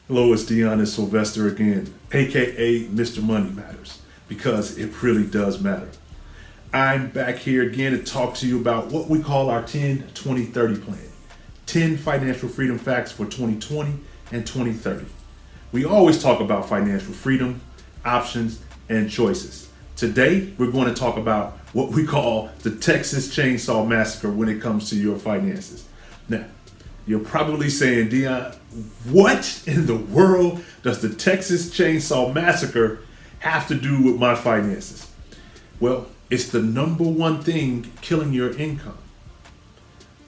Hello, it's Dionyos Sylvester again, a.k.a. Mr. Money Matters, because it really does matter. I'm back here again to talk to you about what we call our 10-20-30 plan. 10 financial freedom facts for 2020 and 2030. We always talk about financial freedom, options, and choices. Today, we're going to talk about what we call the Texas Chainsaw Massacre when it comes to your finances. Now, you're probably saying, Dion, what in the world does the Texas Chainsaw Massacre have to do with my finances? Well, it's the number one thing killing your income.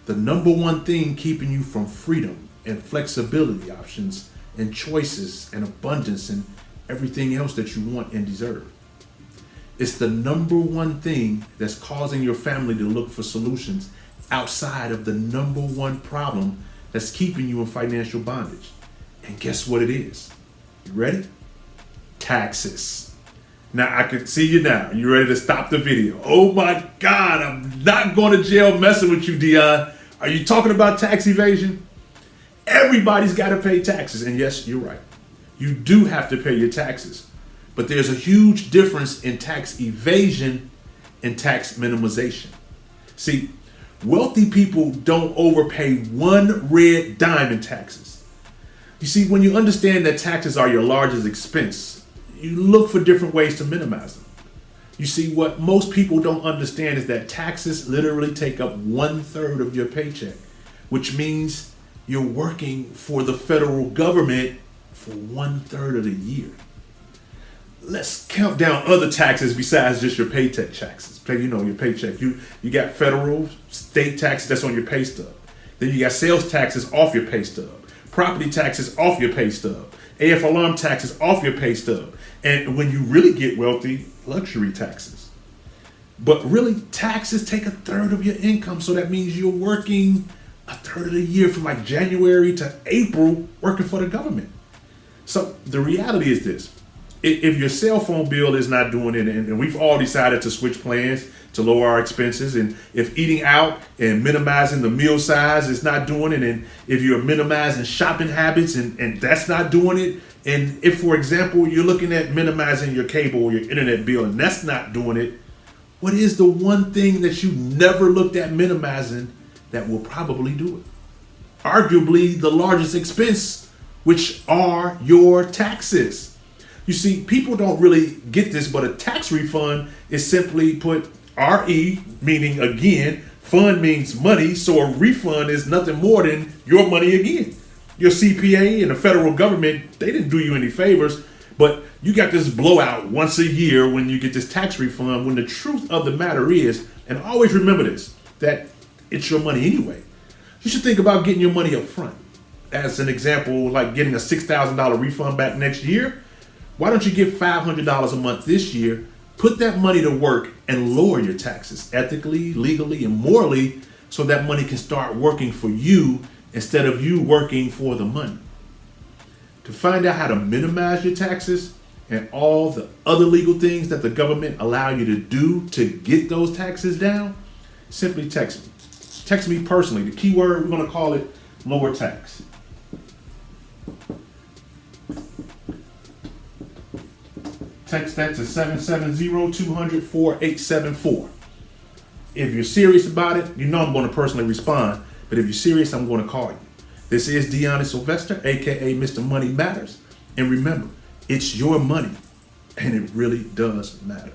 The number one thing keeping you from freedom and flexibility options and choices and abundance and everything else that you want and deserve. It's the number one thing that's causing your family to look for solutions outside of the number one problem that's keeping you in financial bondage. And guess what it is? You ready? Taxes. Now I can see you now. You ready to stop the video? Oh my God, I'm not going to jail messing with you, Dion. Are you talking about tax evasion? Everybody's got to pay taxes. And yes, you're right. You do have to pay your taxes. But there's a huge difference in tax evasion and tax minimization. See, wealthy people don't overpay one red dime in taxes. You see, when you understand that taxes are your largest expense, you look for different ways to minimize them. You see, what most people don't understand is that taxes literally take up 1/3 of your paycheck, which means you're working for the federal government for 1/3 of the year. Let's count down other taxes besides just your paycheck taxes. Your paycheck. You got federal, state taxes that's on your pay stub. Then you got sales taxes off your pay stub. Property taxes off your pay stub. AF alarm taxes off your pay stub. And when you really get wealthy, luxury taxes. But really, taxes take 1/3 of your income. So that means you're working 1/3 of the year from like January to April working for the government. So the reality is this. If your cell phone bill is not doing it, and we've all decided to switch plans to lower our expenses, and if eating out and minimizing the meal size is not doing it, and if you're minimizing shopping habits and that's not doing it, and if, for example, you're looking at minimizing your cable or your internet bill and that's not doing it, what is the one thing that you never looked at minimizing that will probably do it? Arguably the largest expense, which are your taxes. You see, people don't really get this, but a tax refund is simply put RE, meaning again, fund means money, so a refund is nothing more than your money again. Your CPA and the federal government, they didn't do you any favors, but you got this blowout once a year when you get this tax refund, when the truth of the matter is, and always remember this, that it's your money anyway. You should think about getting your money up front. As an example, like getting a $6,000 refund back next year. Why don't you get $500 a month this year, put that money to work and lower your taxes ethically, legally, and morally so that money can start working for you instead of you working for the money. To find out how to minimize your taxes and all the other legal things that the government allow you to do to get those taxes down, simply text me. Text me personally. The keyword, we're going to call it lower tax. Text that to 770-200-4874. If you're serious about it, you know I'm going to personally respond. But if you're serious, I'm going to call you. This is Dionyos Sylvester, a.k.a. Mr. Money Matters. And remember, it's your money, and it really does matter.